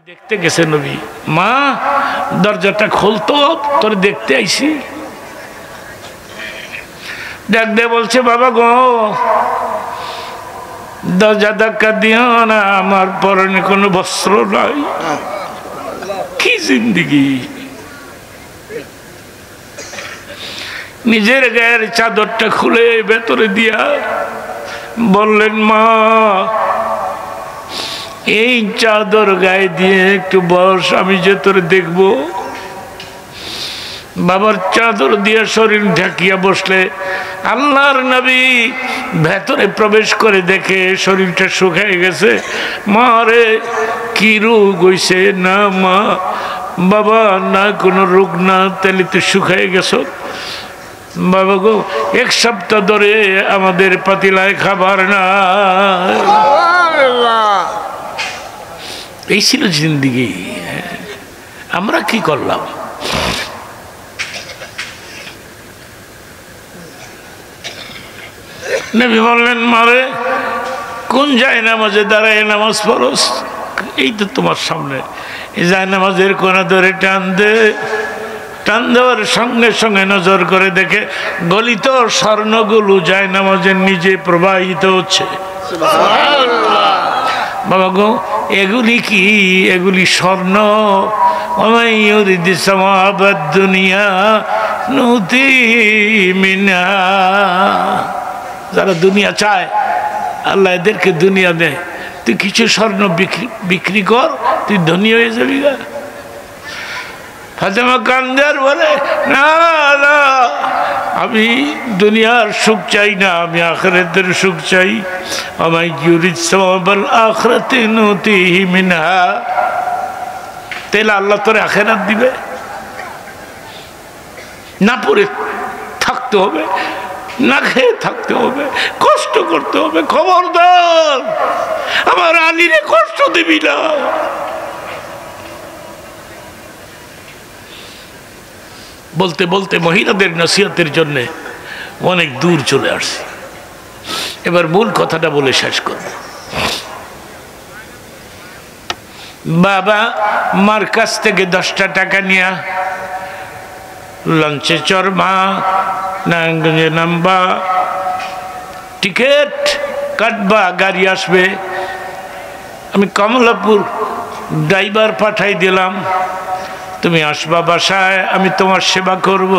দেখতে গেছে নবী, মা দরজাটা খুলতো, তোর দেখতে আইছি। ডাক দিয়ে বলছে, বাবা গো দরজা ধাক্কা দিও না, আমার পরনে কোনো বস্ত্র নাই। কি জিন্দিগি! নিজের গায়ের চাদরটা খুলে ভেতরে দিয়া বললেন, মা এই চাদর গায়ে দিয়ে একটু বস, আমি যে তোর দেখব। বাবার চাদর দিয়ে শরীর ঢাকিয়া বসলে আল্লাহর নবী ভেতরে প্রবেশ করে দেখে শরীরটা শুকিয়ে গেছে। মা রে কি রোগ হইছে? না মা, বাবা না কোনো রোগ না, তাহলে তুই শুকিয়ে গেছ। বাবা গো এক সপ্তাহ ধরে আমাদের পাতিলায় খাবার না। এই ছিল জিন্দিগি। আমরা কি করলাম? নবী বললেন, মারে কোন যায় নামাজে দাঁড়ায় নামাজ পড়স? এই তো তোমার সামনে। এই যায় নামাজের কোনা ধরে টান দে। টান দেওয়ার সঙ্গে সঙ্গে নজর করে দেখে গলিত স্বর্ণগুলো যায় নামাজের নিজে প্রবাহিত হচ্ছে। বাবা গো এগুলি কি? এগুলি স্বর্ণ। দুনিয়া নতি মিনা, যারা দুনিয়া চায় আল্লাহ এদেরকে দুনিয়া দেয়। তুই কিছু স্বর্ণ বিক্রি কর, তুই ধনী হয়ে যাবি। গা ফাতেমা কান্দার বলে, না না, আমি দুনিয়ার সুখ চাই না, আমি আখিরাতের সুখ চাই। আমায় ইউরিদ সাওয়াবাল আখিরাতি নুতিহি মিনহা। তাহলে আল্লাহ তোরে আখিরাত দিবে না? পড়ে থাকতে হবে, না খেয়ে থাকতে হবে, কষ্ট করতে হবে। খবরদার আমার আলীরে কষ্ট দিবি না। বলতে বলতে মহিলাদের নসিহতের জন্য অনেক দূর চলে আসছে। এবার মূল কথাটা বলে শেষ করব। বাবা মার কাছ থেকে 10টা টাকা নিয়ে লঞ্চে চড়বা, নারায়ণগঞ্জে নামবা, টিকিট কাটবা, গাড়ি আসবে। আমি কমলাপুর ড্রাইভার পাঠাই দিলাম, তুমি আসবা বাসায়, আমি তোমার সেবা করব।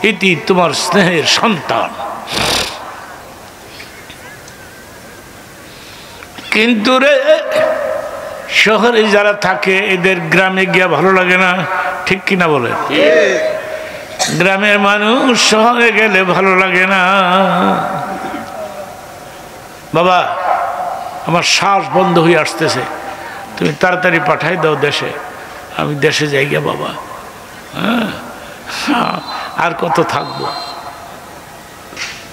এটি তোমার স্নেহের সন্তান। কিন্তু রে শহরে যারা থাকে এদের গ্রামে গিয়া ভালো লাগে না, ঠিক কিনা বলে? গ্রামের মানুষ শহরে গেলে ভালো লাগে না। বাবা আমার শ্বাস বন্ধ হয়ে আসতেছে, তুমি তাড়াতাড়ি পাঠাই দাও দেশে। আমি দেশে যাই গিয়া বাবা, আর কত থাকবো?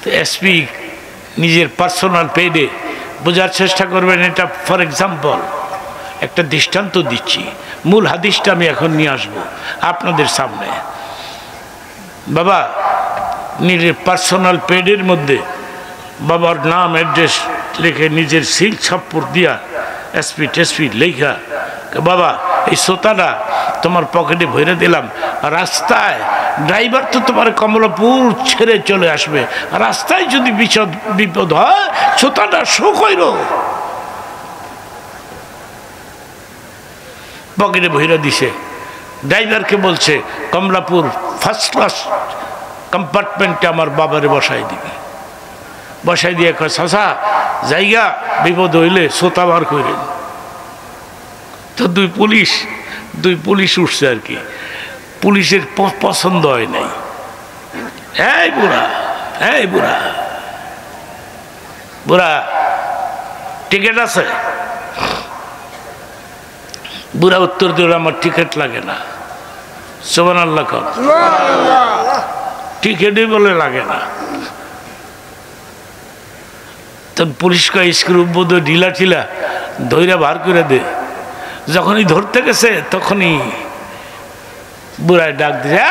তো এসপি নিজের পার্সোনাল পেডে বোঝার চেষ্টা করবেন। এটা ফর এক্সাম্পল একটা দৃষ্টান্ত দিচ্ছি, মূল হাদিসটা আমি এখন নিয়ে আসবো আপনাদের সামনে। বাবা নিজের পার্সোনাল পেডের মধ্যে বাবার নাম অ্যাড্রেস লিখে নিজের সিল ছাপ্পর দিয়া এসপি টেসপি লেখা, বাবা এই সোতাটা তোমার পকেটে ভরে দিলাম। রাস্তায় ড্রাইভার তো তোমার কমলাপুর ছেড়ে চলে আসবে, রাস্তায় যদি বিপদ হয় সোতাটা শো কইর। পকেটে ভরে দিছে। ড্রাইভারকে বলছে কমলাপুর ফার্স্ট ক্লাস কম্পার্টমেন্টে আমার বাবারে বসাই দিবি। বসাই দিয়ে কয়, চাচা জায়গা বিপদ হইলে সোতা বার করেন। তো দুই পুলিশ উঠছে আর কি। পুলিশের পছন্দ হয় নাই। এই বুড়া টিকিট আছে? বুড়া উত্তর দিল, আমার টিকিট লাগে না। সুবহানাল্লাহ কর। টিকিটই বলে লাগে না। তো পুলিশ কয় স্ক্রু বোধ ঢিলা টিলা ধৈরা বার করে দে। যখনই ধরতে গেছে তখনই বুড়ায় ডাক দিছে,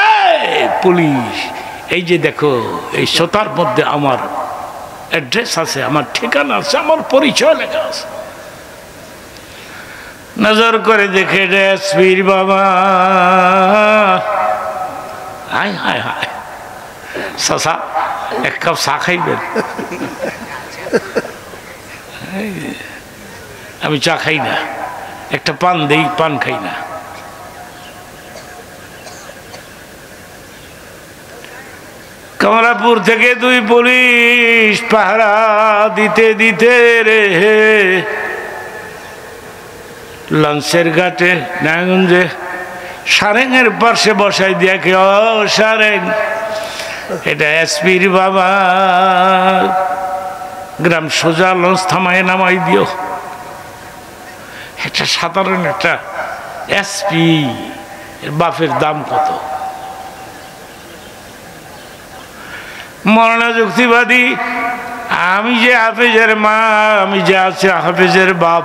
পুলিশ এই যে দেখো এই সোতার মধ্যে আমার অ্যাড্রেস আছে, আমার ঠিকানা আছে, আমার পরিচয় লেখা আছে। নজর করে দেখে রে এসপির বাবা। হায় হায় হায়, চাচা এক কাপ চা খাইবেন? আমি চা খাই না, একটা পান দেই, পান খাই না। কমলাপুর থেকে 2 পুলিশ পাহারা দিতে দিতে রে লঞ্চের ঘাটে নারায়ণগঞ্জে সারেঙের পাশে বসাই দিয়া কে, ও সারেং, এটা এসপির বাবা, গ্রাম সোজা লঞ্চ থামায় নামাই দিও। এটা সাধারণ একটা এসপি, এর বাপের দাম কত? মরনা যুক্তিবাদী, আমি যে হাফেজের মা, আমি যে আছে হাফেজের বাপ,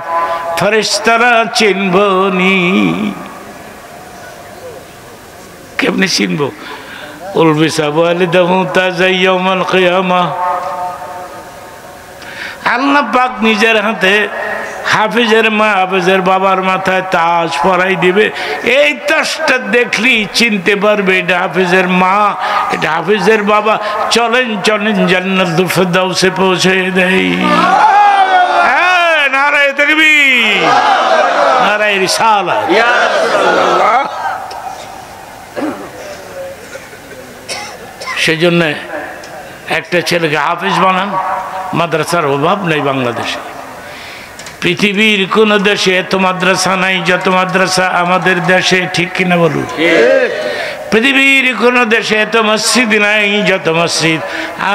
ফেরেশতারা চিনব নি। কেমনি চিনব? আল্লাহ পাক নিজের হাতে হাফেজের মা হাফেজের বাবার মাথায় তাজ পরাই দিবে। এই তাজটা দেখলি চিনতে পারবে এটা হাফেজের মা, এটা হাফেজের বাবা। চলেন চলেন জান্নাতুল ফেরদাউসে পৌঁছে দেই। নারায়ে তাকবীর, নারায়ে রিসালাত। সেজন্য একটা ছেলেকে হাফেজ বানান। মাদ্রাসার অভাব নেই বাংলাদেশে। পৃথিবীর কোন দেশে এত মাদ্রাসা নাই যত মাদ্রাসা আমাদের দেশে, ঠিক কিনা বলুন? পৃথিবীর কোন দেশে এত মসজিদ নাই যত মসজিদ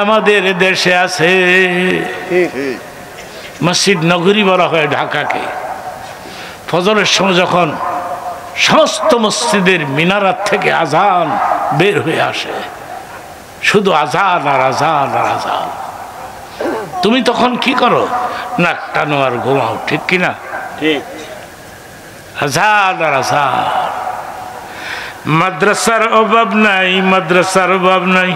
আমাদের দেশে আছে। মসজিদ নগরী বলা হয় ঢাকাকে। ফজরের সময় যখন সমস্ত মসজিদের মিনারাত থেকে আজান বের হয়ে আসে, শুধু আজান আর আজান আর আজান, তুমি তখন কি করো? নাক টানো আর ঘুমাও, ঠিক কিনা? ঠিক। আজান আর আজান। মাদ্রাসার অভাব নাই, মাদ্রাসার অভাব নাই।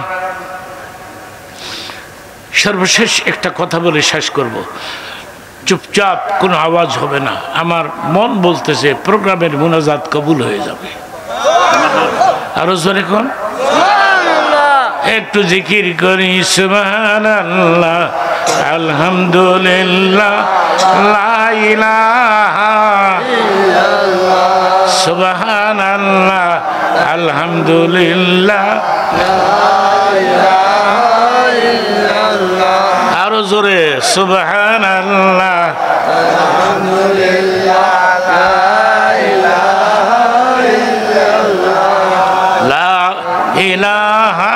সর্বশেষ একটা কথা বলে শেষ করব। চুপচাপ কোনো আওয়াজ হবে না। আমার মন বলতেছে প্রোগ্রামের মুনাজাত কবুল হয়ে যাবে। আরো জোরে কোন, একটু জিকির করি। সুবহানাল্লাহ, আলহামদুলিল্লাহ, লা ইলাহা ইল্লাল্লাহ, সুবহানাল্লাহ, আলহামদুলিল্লাহ, লা ইলাহা ইল্লাল্লাহ। আরো জোরে সুবহানাল্লাহ, আলহামদুলিল্লাহ, লা ইলাহা ইল্লাল্লাহ, লা ইলাহা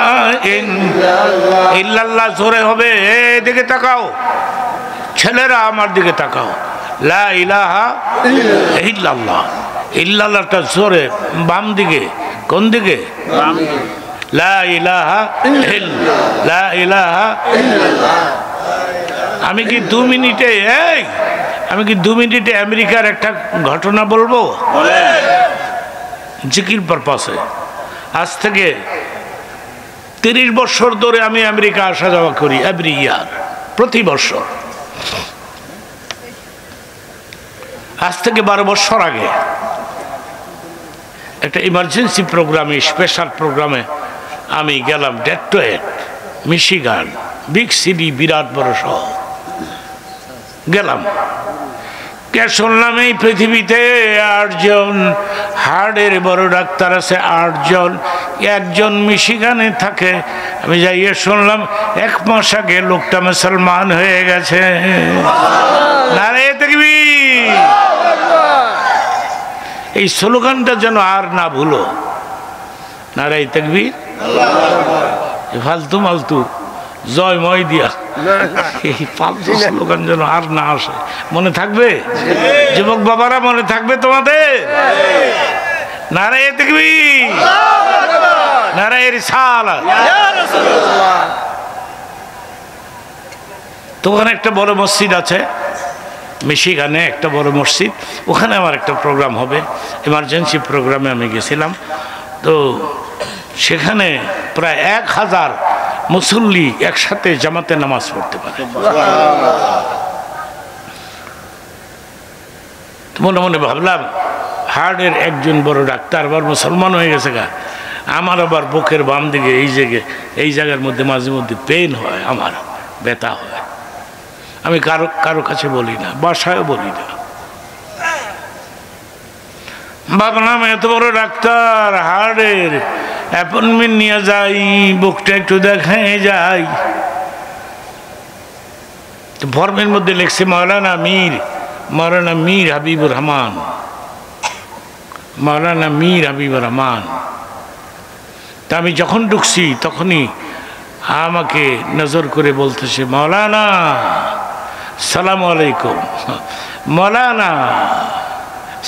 ইল্লাল্লাহ। জোরে হবে। এদিকে তাকাও ছেলেরা, আমার দিকে তাকাও। লা ইলাহা ইল্লাল্লাহ। ইল্লাল্লাহটা জোরে বাম দিকে। কোন দিকে? লা ইলাহা ইল্লাল্লাহ, লা ইলাহা ইল্লাল্লাহ। আমি কি 2 মিনিটে আমি কি 2 মিনিটে আমেরিকার একটা ঘটনা বলবো? জিকির পারপাসে। আজ থেকে 30 বছর ধরে আমি আমেরিকা আসা যাওয়া করি, এভরি ইয়ার, প্রতি বছর। আজ থেকে 12 বছর আগে একটা ইমার্জেন্সি প্রোগ্রামে, স্পেশাল প্রোগ্রামে আমি গেলাম ডেট্রয়েট, মিশিগান, বিগ সিটি, বিরাট বড় শহর গেলাম। কে শুনলাম এই পৃথিবীতে 8 জন হার্টের বড় ডাক্তার আছে, 8 জন। একজন মিশিগানে থাকে। আমি যাইয়ে শুনলাম 1 মাস আগে লোকটা মুসলমান হয়ে গেছে। নারায়ে তাকবীর। এই স্লোগানটা যেন আর না ভুলো। নারায়ে তাকবীর। ফালতু মালতু জয় ময় দিয়া এই ফালতু স্লোগান যেন আর না আসে। মনে থাকবে যুবক বাবারা? মনে থাকবে তোমাদের? নারায়ে তাকবীর, নারায়ে রিসালাত। তো ওখানে একটা বড় মসজিদ আছে, মিশিগানে একটা বড় মসজিদ। ওখানে আমার একটা প্রোগ্রাম হবে, এমার্জেন্সি প্রোগ্রামে আমি গেছিলাম। তো সেখানে প্রায় 1000 মুসল্লি একসাথে জামাতে নামাজ পড়তে পারে। মনে মনে ভাবলাম হার্টের একজন বড় ডাক্তার আবার মুসলমান হয়ে গেছে গা, আমার আবার বুকের বাম দিকে এই জায়গার মধ্যে মাঝে মধ্যে পেন হয়, আমার ব্যথা হয়। আমি কারো কাছে বলি না, বাসায়ও বলি না। ভাবলাম এত বড় ডাক্তার, হার্টের অ্যাপয়েন্টমেন্ট নিয়ে যাই, বুকটা একটু দেখাই যাই। ফর্মের মধ্যে লিখছে মাওলানা মীর হাবিবুর রহমান, মাওলানা মীর হাবিবুর রহমান। তা আমি যখন ঢুকছি তখনই আমাকে নজর করে বলতেছে, মাওলানা সালাম আলাইকুম, মাওলানা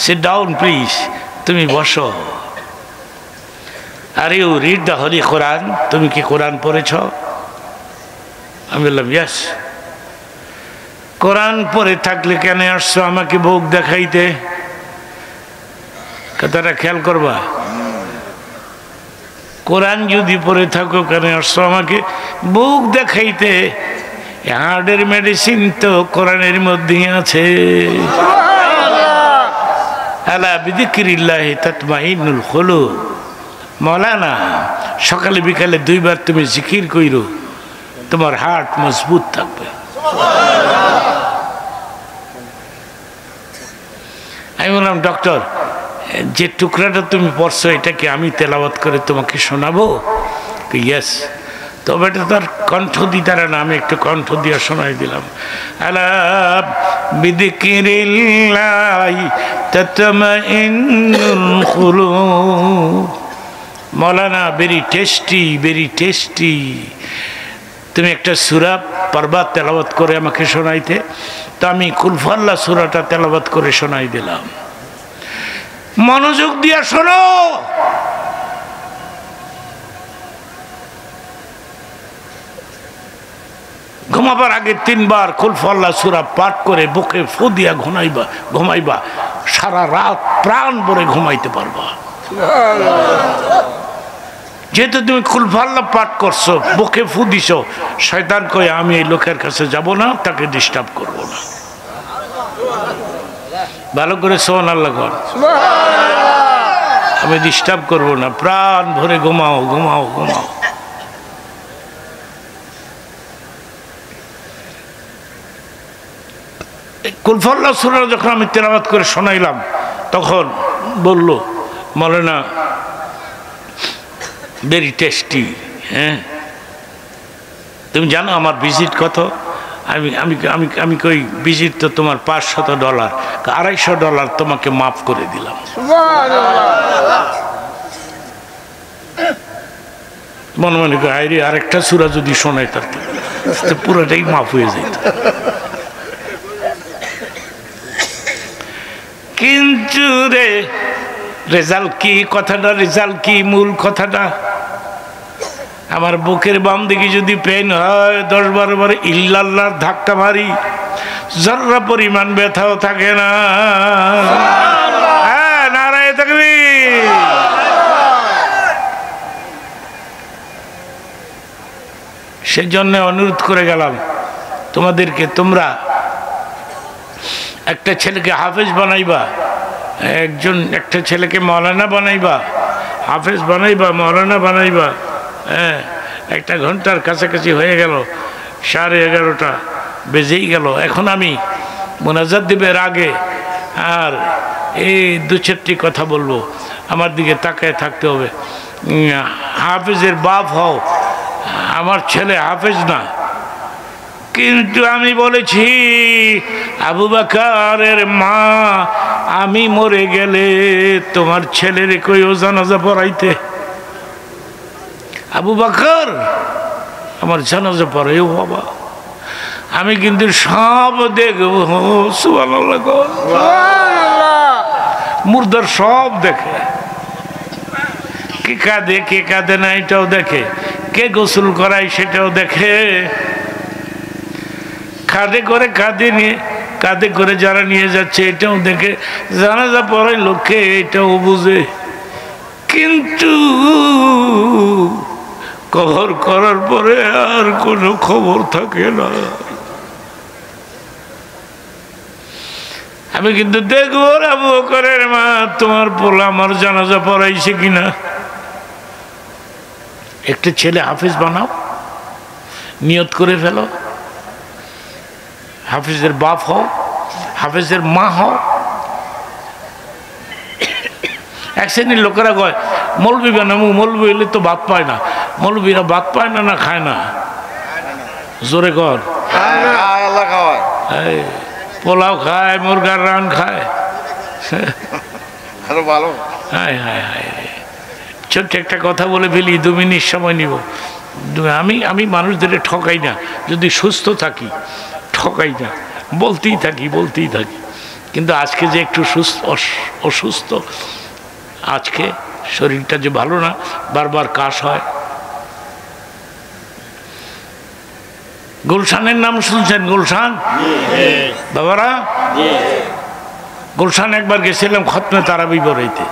সিট ডাউন প্লিজ, তুমি বসো। Are you read the holy Quran, তুমি কি কোরআন পড়েছ? আমি বললাম ইয়েস। কোরআন পড়ে থাকলে কেন আসছো আমাকে বুক দেখাইতে? কথাটা খেয়াল করবা। কোরআন যদি পড়ে থাকো কেন আসছো আমাকে বুক দেখাইতে? হার্টের মেডিসিন তো কোরআনের মধ্যেই আছে। আলা বিযিকরিল্লাহি তাতমাইন্নুল কুলুব। মাওলানা সকালে বিকালে 2 বার তুমি জিকির কইরো, তোমার হার্ট মজবুত থাকবে। আমি বললাম ডক্টর, যে টুকরাটা তুমি পড়ছো এটা কি আমি তেলাওয়াত করে তোমাকে শোনাবো? ইয়েস। তবে এটা তার কণ্ঠ দিতারা না, আমি একটু কণ্ঠ দিয়ে শোনাই দিলাম। আলা বিযিকরিল্লাহি তাতমাইন্নুল কুলুব। মৌলানা ভেরি টেস্টি। তুমি একটা সূরা পারবা তেলাওয়াত করে আমাকে শোনাইতে? তো আমি কুলফাল্লাহ সূরাটা তেলাওয়াত করে শোনাই দিলাম। মনোযোগ দিয়া শোনো। ঘুমাবার আগে 3 বার কুলফাল্লাহ সূরা পাঠ করে বুকে ফু দিয়া ঘুমাইবা, সারা রাত প্রাণ ভরে ঘুমাইতে পারবা। যেহেতু তুমি কুলফাল্লাহ পাঠ করছো, বুকে ফু দিছো, শয়তান কয় আমি এই লোকের কাছে যাব না, তাকে ডিস্টার্ব করব না। ভালো করে সুবহানাল্লাহ কর। আমি ডিস্টার্ব করব না, প্রাণ ভরে ঘুমাও। কুলফাল্লাহ সূরা যখন আমি তেলাওয়াত করে শোনাইলাম তখন বলল, মাওলানা ভেরি টেস্টি। হ্যাঁ, তুমি জানো আমার ভিজিট কত? আমি কই ভিজিট তো তোমার $500, $250 তোমাকে মাফ করে দিলাম। মনে মনে করি আইরে আরেকটা সূরা যদি শোনাই তার পুরোটাই মাফ হয়ে যেত। কিন্তু রেজাল্ট কি? কথাটা রেজাল্ট কি? মূল কথাটা, আমার বুকের বাম দিকে যদি পেন হয় 10-12 বার ইল্লাল্লাহর ধাক্কা মারি, জর্রা পরিমাণ ব্যথাও থাকে না। হ্যাঁ, নারায়ে তাকবীর। সেজন্য অনুরোধ করে গেলাম তোমাদেরকে, তোমরা একটা ছেলেকে হাফেজ বানাইবা, একটা ছেলেকে মাওলানা বানাইবা, হাফেজ বানাইবা, মাওলানা বানাইবা। হ্যাঁ, 1 ঘন্টার কাছাকাছি হয়ে গেল, 11:30 বেজেই গেল। এখন আমি মোনাজাত দিবের আগে আর এই 2-4টি কথা বলবো, আমার দিকে তাকায় থাকতে হবে। হাফেজের বাপ হও, আমার ছেলে হাফেজ না, কিন্তু আমি বলেছি আবু বকরের মা, আমি মরে গেলে তোমার ছেলের কইও জানাজা পড়াইতে। আবু বকর আমার জানাজা পড়াইও বাবা, আমি কিন্তু সব দেখব। সুবহানাল্লাহ, মুর্দার সব দেখে, কে কাঁদে কে কাঁদে না এটাও দেখে, কে গোসল করায় সেটাও দেখে, কাঁধে করে যারা নিয়ে যাচ্ছে এটাও দেখে, জানাজা পড়ে লোককে এটাও বুঝে। কিন্তু কবর করার পরে আর কোনো খবর থাকে না। আমি কিন্তু দেখবো আবু বকরের মা তোমার পোলা আমার জানাজা পড়াইছে কিনা। একটা ছেলে হাফিজ বানাও, নিয়ত করে ফেলো, হাফিজের বাপ হও, হাফিজের মা হও। এক শ্রেণীর লোকেরা কয় মৌলবি বানাবো, মৌলবি হইলে তো ভাত পায় না। মৌলবিরা ভাত পায় না, না খায় না? জোরে কর। পোলাও খায়, মুরগার রান খায়। হায় হায় হায়, ছোট্ট একটা কথা বলে ফেলি, 2 মিনিট সময় নিব। আমি মানুষদের ঠকাই না, যদি সুস্থ থাকি ঠকাই না, বলতেই থাকি। কিন্তু আজকে যে একটু অসুস্থ, আজকে শরীরটা যে ভালো না, বারবার কাশ হয়। গুলশানের নাম শুনছেন? গুলশান বাবারা, গুলশান একবার গেছিলাম খতমে তারাবি পড়াইতে,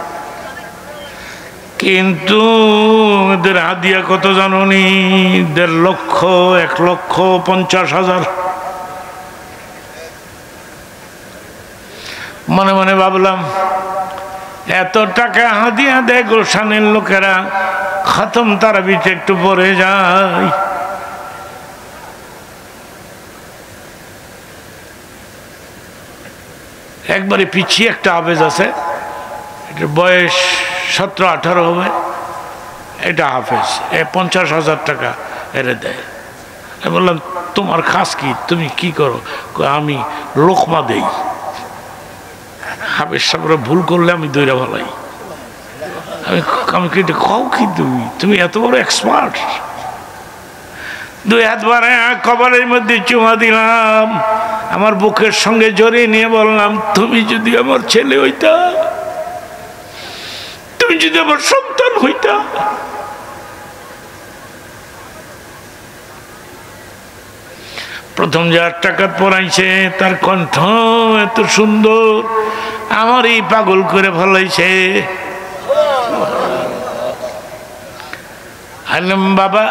কিন্তু এদের হাদিয়া কত জানি? 1.5 লক্ষ, 1,50,000। মনে মনে ভাবলাম এত টাকা হাদিয়া দেয় গুলশানের লোকেরা, খতম তারাবিতে একটু পড়ে যায়। একবারে পিছিয়ে একটা আবেজ আছে, এটার বয়স 17-18 হবে, এটা হাফেজ, 50,000 টাকা এরে দেয়। আমি বললাম তোমার খাস কি, তুমি কি করো? আমি লোকমা দেই। হাফেজ সাহেবরা ভুল করলে আমি দৈরা ভালাই। আমি কিন্তু কও কি তুমি এত বড় এক্সপার্ট? 2 হাত বাড়ে কপালের মধ্যে চুমা দিলাম, আমার বুকের সঙ্গে জড়িয়ে নিয়ে বললাম তুমি যদি আমার ছেলে হইতা, তুমি যদি আমার সন্তান হইতা। প্রথম যে 8 টাকা পড়াইছে তার কণ্ঠ এত সুন্দর, আমারই পাগল করে ফেলাইছে। আলম বাবা,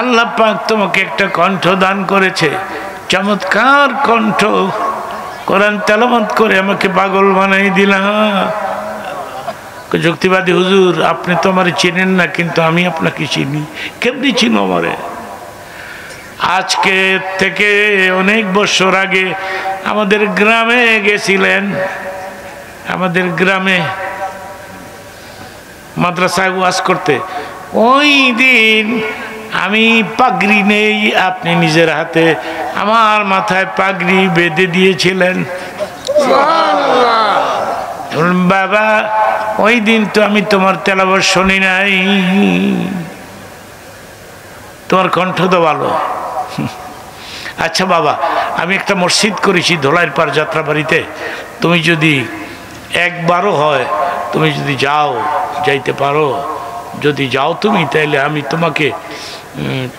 আল্লাহ পাক তোমাকে একটা কণ্ঠ দান করেছে, চমৎকার কণ্ঠ, কোরআন তেলাওয়াত করে আমাকে পাগল বানাই দিলা। যুক্তিবাদী হুজুর, আপনি তো আমার চেনেন না, কিন্তু আমি আপনাকে চিনি। কেমনি চিনো আমারে? আজকে থেকে অনেক বছর আগে আমাদের গ্রামে গেছিলেন, আমাদের গ্রামে মাদ্রাসায় ওয়াজ করতে। ওই দিন আমি পাগড়ি নেই, আপনি নিজের হাতে আমার মাথায় পাগড়ি বেঁধে দিয়েছিলেন। বাবা, ওই দিন তো আমি তোমার তেলাওয়াত শুনি নাই, তোমার কণ্ঠ তো ভালো। আচ্ছা বাবা, আমি একটা মসজিদ করেছি ধোলাইয়ের পার যাত্রাবাড়িতে, তুমি যদি একবারও হয়, তুমি যদি যাইতে পারো, যদি যাও তুমি, তাইলে আমি তোমাকে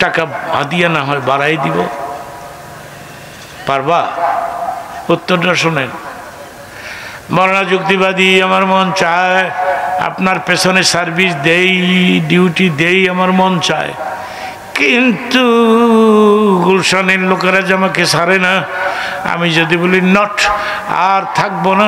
টাকা হাদিয়া না হয় বাড়াই দিব। পারবা? উত্তরটা শোনেন। মরনা যুক্তিবাদী, আমার মন চায় আপনার পেছনে সার্ভিস দেই, ডিউটি দেই, আমার মন চায়, কিন্তু গুলশানের লোকেরা যে আমাকে ছাড়ে না। আমি যদি বলি নট, আর থাকবো না,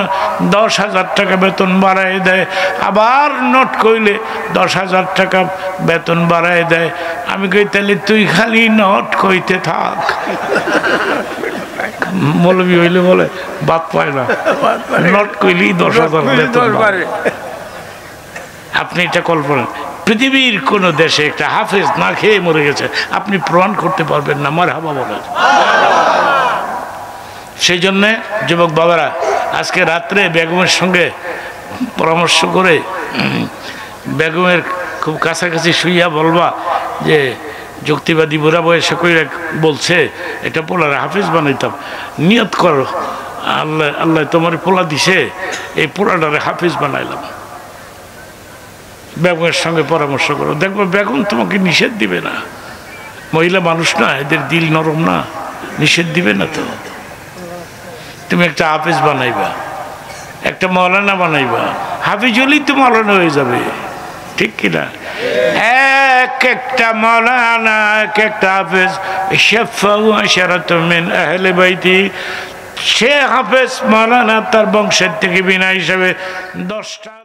10,000 টাকা বেতন বাড়ায় দেয়, আবার নট কইলে 10,000 টাকা বেতন বাড়ায় দেয়। আমি কই তাহলে তুই খালি নট কইতে থাক। মৌলবি হইলে বলে বাদ পায় না, নট কইলি 10,000 বেতন বাড়ে। আপনি এটা কল্পনা, পৃথিবীর কোন দেশে একটা হাফেজ না খেয়ে মরে গেছে, আপনি প্রমাণ করতে পারবেন না। মারহাবা বলেন। সেই জন্যে যুবক বাবারা, আজকে রাত্রে বেগমের সঙ্গে পরামর্শ করে, বেগমের খুব কাছাকাছি শুইয়া বলবা যে যুক্তিবাদী বুড়া বয়সে কইরা বলছে এটা পোলার হাফেজ বানাইতাম, নিয়ত করো, আল্লাহ আল্লাহ তোমার পোলা দিছে, এই পোলাটারে হাফেজ বানাইলাম। বেগমের সঙ্গে পরামর্শ করো, দেখবো বেগম তোমাকে নিষেধ দিবে না। মহিলা মানুষ না, এদের দিল নরম না, নিষেধ দিবে না। তো তুমি একটা হাফেজ বানাইবা, একটা মৌলানা বানাইবা, হাফিজ হলেই তো মৌলানা হয়ে যাবে, ঠিক কিনা? এক একটা মৌলানা, এক একটা হাফেজ, শাফাউ আশারাতুম মিন আহলে বাইতি, সে হাফেজ মাওলানা তার বংশের থেকে বিনা হিসাবে 10টা